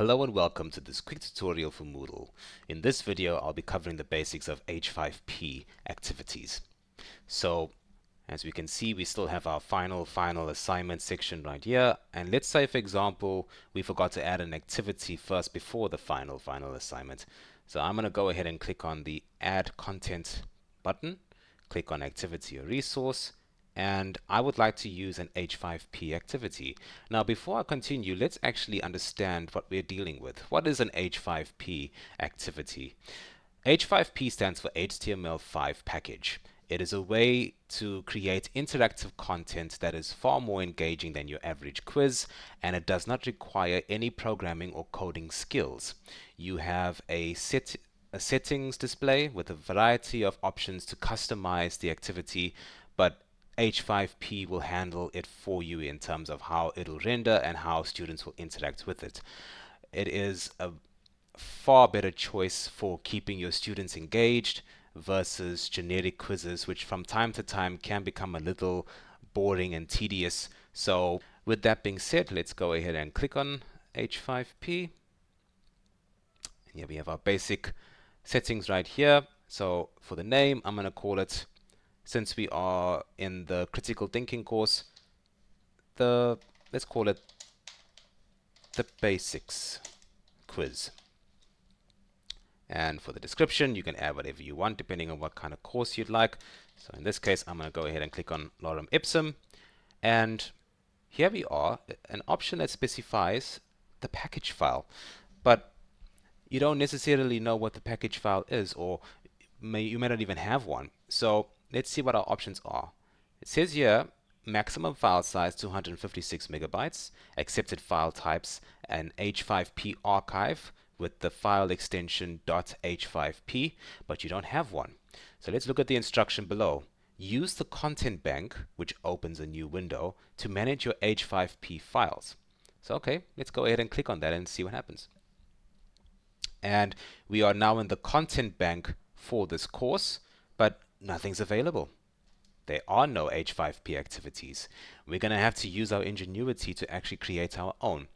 Hello and welcome to this quick tutorial for Moodle. In this video, I'll be covering the basics of H5P activities. So, as we can see, we still have our final assignment section right here. And let's say, for example, we forgot to add an activity first before the final assignment. So I'm going to go ahead and click on the Add Content button, click on Activity or Resource, and I would like to use an H5P activity. Now, before I continue, let's actually understand what we're dealing with. What is an H5P activity? H5P stands for HTML5 Package. It is a way to create interactive content that is far more engaging than your average quiz, and it does not require any programming or coding skills. You have a settings display with a variety of options to customize the activity, but H5P will handle it for you in terms of how it'll render and how students will interact with it. It is a far better choice for keeping your students engaged versus generic quizzes, which from time to time can become a little boring and tedious. So with that being said, let's go ahead and click on H5P. Here we have our basic settings right here. So for the name, I'm going to call it, since we are in the critical thinking course, let's call it the basics quiz. And for the description, you can add whatever you want depending on what kind of course you'd like. So in this case, I'm going to go ahead and click on lorem ipsum. And here we are, an option that specifies the package file. But you don't necessarily know what the package file is, or you may not even have one. So let's see what our options are. It says here, maximum file size 256 megabytes, accepted file types, an H5P archive with the file extension .h5p, but you don't have one. So let's look at the instruction below. Use the content bank, which opens a new window, to manage your H5P files. So okay, let's go ahead and click on that and see what happens. And we are now in the content bank for this course, but nothing's available. There are no H5P activities. We're going to have to use our ingenuity to actually create our own.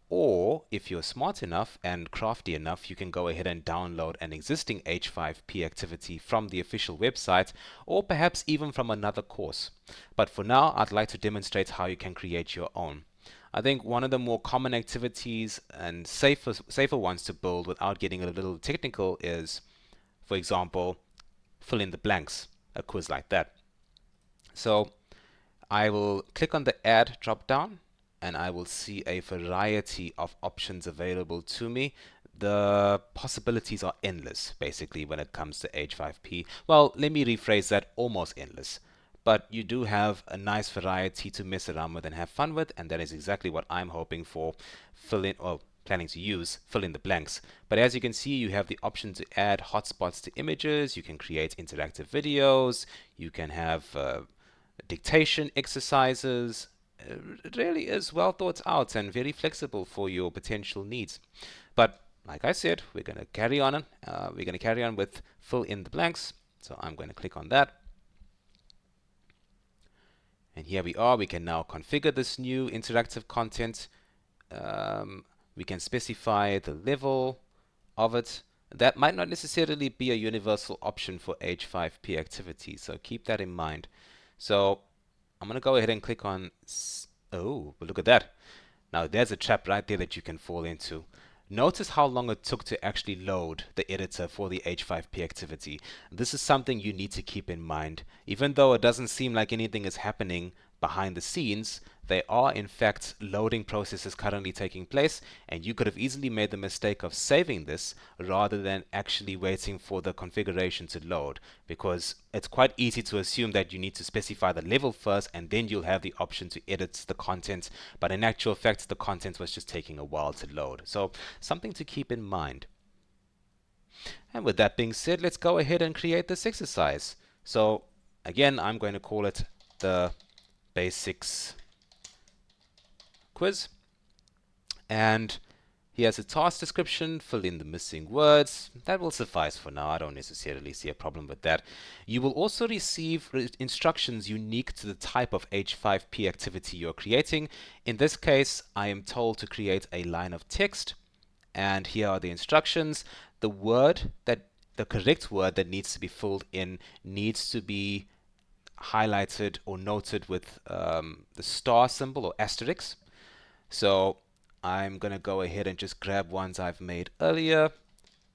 Or if you're smart enough and crafty enough, you can go ahead and download an existing H5P activity from the official website, or perhaps even from another course. But for now, I'd like to demonstrate how you can create your own. I think one of the more common activities and safer ones to build without getting a little technical is, for example, fill in the blanks, a quiz like that. So I will click on the Add drop-down, and I will see a variety of options available to me. The possibilities are endless, basically, when it comes to H5P. Well, let me rephrase that, almost endless. But you do have a nice variety to mess around with and have fun with, and that is exactly what I'm hoping for. Planning to use fill in the blanks. But as you can see, you have the option to add hotspots to images. You can create interactive videos. You can have dictation exercises. It really is well thought out and very flexible for your potential needs. But like I said, we're going to carry on. We're going to carry on with fill in the blanks. So I'm going to click on that. And here we are. We can now configure this new interactive content. We can specify the level of it. That might not necessarily be a universal option for H5P activities, so keep that in mind. So I'm going to go ahead and click on, oh, but look at that. Now there's a trap right there that you can fall into. Notice how long it took to actually load the editor for the H5P activity. This is something you need to keep in mind. Even though it doesn't seem like anything is happening behind the scenes, there are in fact loading processes currently taking place, and you could have easily made the mistake of saving this rather than actually waiting for the configuration to load, because it's quite easy to assume that you need to specify the level first and then you'll have the option to edit the content, but in actual fact the content was just taking a while to load. So something to keep in mind. And with that being said, let's go ahead and create this exercise. So again, I'm going to call it the basics quiz, and here's a task description. Fill in the missing words. That will suffice for now. I don't necessarily see a problem with that. You will also receive instructions unique to the type of H5P activity you're creating. In this case, I am told to create a line of text and here are the instructions. The correct word that needs to be filled in needs to be highlighted or noted with the star symbol or asterisk. So I'm going to go ahead and just grab ones I've made earlier.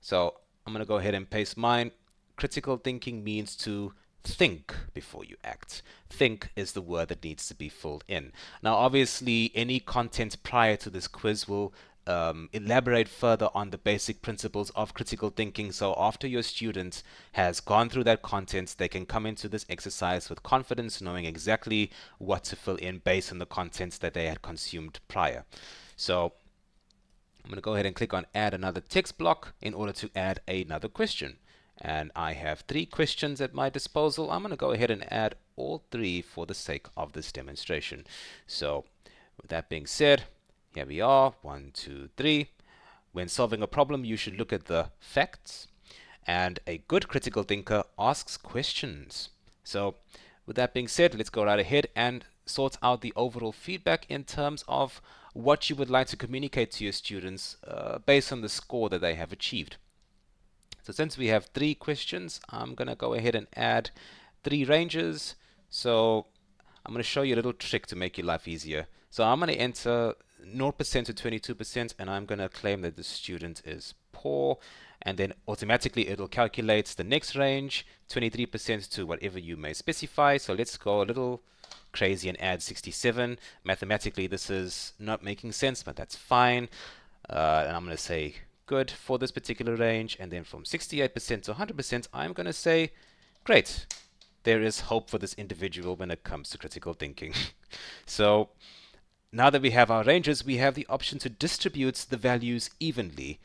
So I'm going to go ahead and paste mine. Critical thinking means to think before you act. Think is the word that needs to be filled in. Now, obviously, any content prior to this quiz will elaborate further on the basic principles of critical thinking. So after your student has gone through that content, they can come into this exercise with confidence, knowing exactly what to fill in based on the contents that they had consumed prior. So I'm going to go ahead and click on add another text block in order to add another question. And I have 3 questions at my disposal. I'm going to go ahead and add all 3 for the sake of this demonstration. So with that being said, here we are, 1, 2, 3. When solving a problem, you should look at the facts. And a good critical thinker asks questions. So with that being said, let's go right ahead and sort out the overall feedback in terms of what you would like to communicate to your students based on the score that they have achieved. So since we have 3 questions, I'm going to go ahead and add 3 ranges. So I'm going to show you a little trick to make your life easier. So I'm going to enter 0% to 22%, and I'm going to claim that the student is poor, and then automatically it'll calculate the next range, 23% to whatever you may specify. So let's go a little crazy and add 67. Mathematically, this is not making sense, but that's fine. And I'm going to say good for this particular range, and then from 68% to 100%, I'm going to say great. There is hope for this individual when it comes to critical thinking. So now that we have our ranges, we have the option to distribute the values evenly.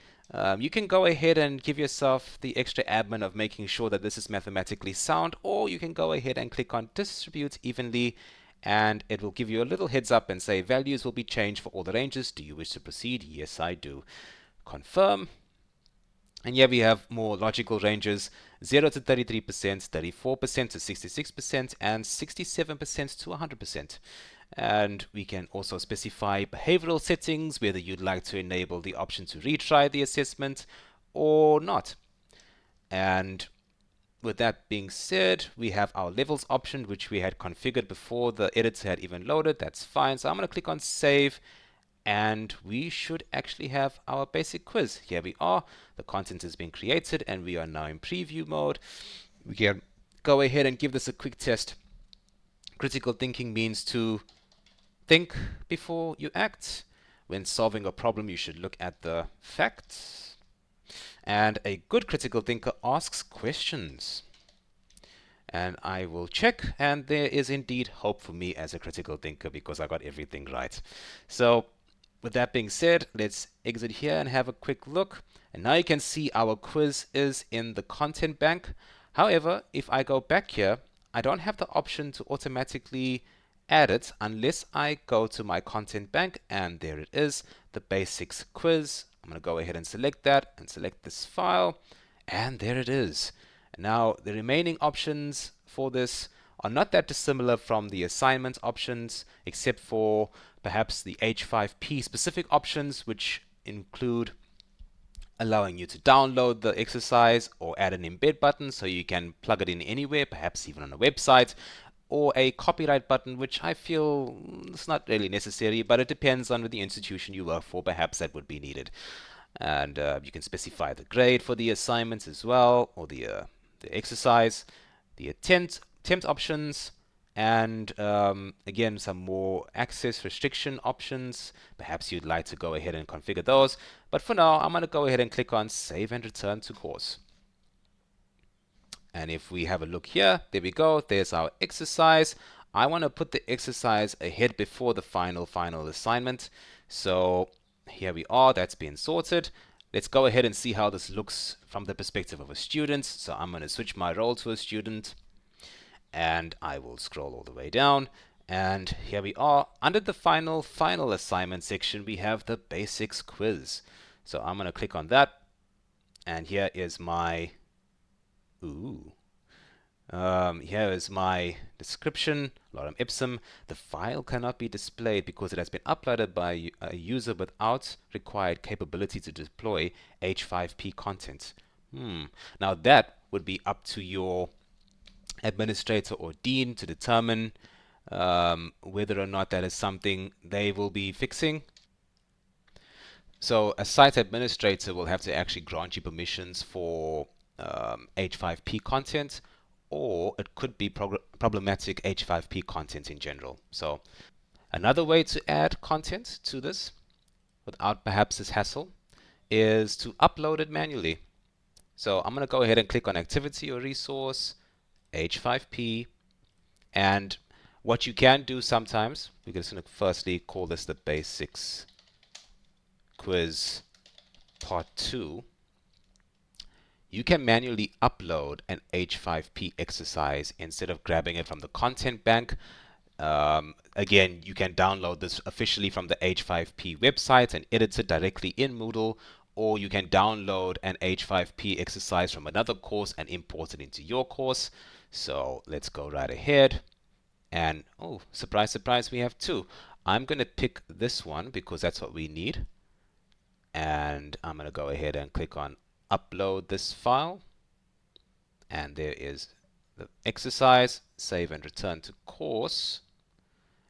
You can go ahead and give yourself the extra admin of making sure that this is mathematically sound, or you can go ahead and click on distribute evenly, and it will give you a little heads up and say values will be changed for all the ranges. Do you wish to proceed? Yes, I do. Confirm. And here we have more logical ranges, 0 to 33%, 34% to 66%, and 67% to 100%. And we can also specify behavioral settings, whether you'd like to enable the option to retry the assessment or not. And with that being said, we have our levels option, which we had configured before the editor had even loaded. That's fine. So I'm going to click on save, and we should actually have our basic quiz. Here we are. The content has been created, and we are now in preview mode. We can go ahead and give this a quick test. Critical thinking means to think before you act. When solving a problem, you should look at the facts. And a good critical thinker asks questions. And I will check, and there is indeed hope for me as a critical thinker because I got everything right. So with that being said, let's exit here and have a quick look. And now you can see our quiz is in the content bank. However, if I go back here, I don't have the option to automatically add it unless I go to my content bank, and there it is, the basics quiz. I'm going to go ahead and select that and select this file, and there it is. Now the remaining options for this are not that dissimilar from the assignment options, except for perhaps the H5P specific options, which include allowing you to download the exercise or add an embed button so you can plug it in anywhere, perhaps even on a website, or a copyright button, which I feel is not really necessary, but it depends on the institution you work for. Perhaps that would be needed. And you can specify the grade for the assignments as well, or the exercise, the attempt options, and again, some more access restriction options. Perhaps you'd like to go ahead and configure those. But for now, I'm going to go ahead and click on Save and Return to Course. And if we have a look here, there we go. There's our exercise. I want to put the exercise ahead before the final assignment. So here we are. That's been sorted. Let's go ahead and see how this looks from the perspective of a student. So I'm going to switch my role to a student, and I will scroll all the way down. And here we are. Under the final assignment section, we have the basics quiz. So I'm going to click on that. And here is my Here is my description, lorem ipsum. The file cannot be displayed because it has been uploaded by a user without required capability to deploy H5P content. Now that would be up to your administrator or dean to determine whether or not that is something they will be fixing. So a site administrator will have to actually grant you permissions for H5P content, or it could be problematic H5P content in general. So another way to add content to this without perhaps this hassle is to upload it manually. So I'm going to go ahead and click on activity or resource, H5P, and what you can do sometimes, we're just going to firstly call this the basics quiz part 2. You can manually upload an H5P exercise instead of grabbing it from the content bank. Again, you can download this officially from the H5P website and edit it directly in Moodle, or you can download an H5P exercise from another course and import it into your course. So let's go right ahead. And oh, surprise, surprise, we have two. I'm going to pick this one because that's what we need. And I'm going to go ahead and click on upload this file. And there is the exercise. Save and return to course.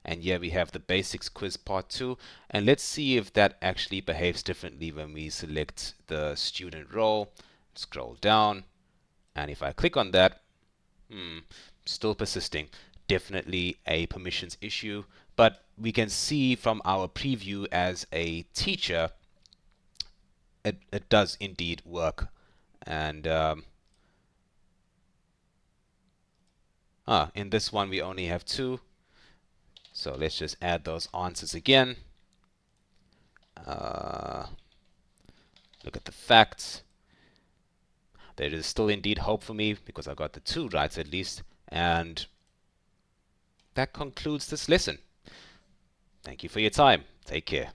And here we have the basics quiz part 2. And let's see if that actually behaves differently when we select the student role. Scroll down. And if I click on that, still persisting. Definitely a permissions issue. But we can see from our preview as a teacher, it does indeed work. And in this one we only have 2. So let's just add those answers again. Look at the facts. There is still indeed hope for me because I got the 2 right at least. And that concludes this lesson. Thank you for your time. Take care.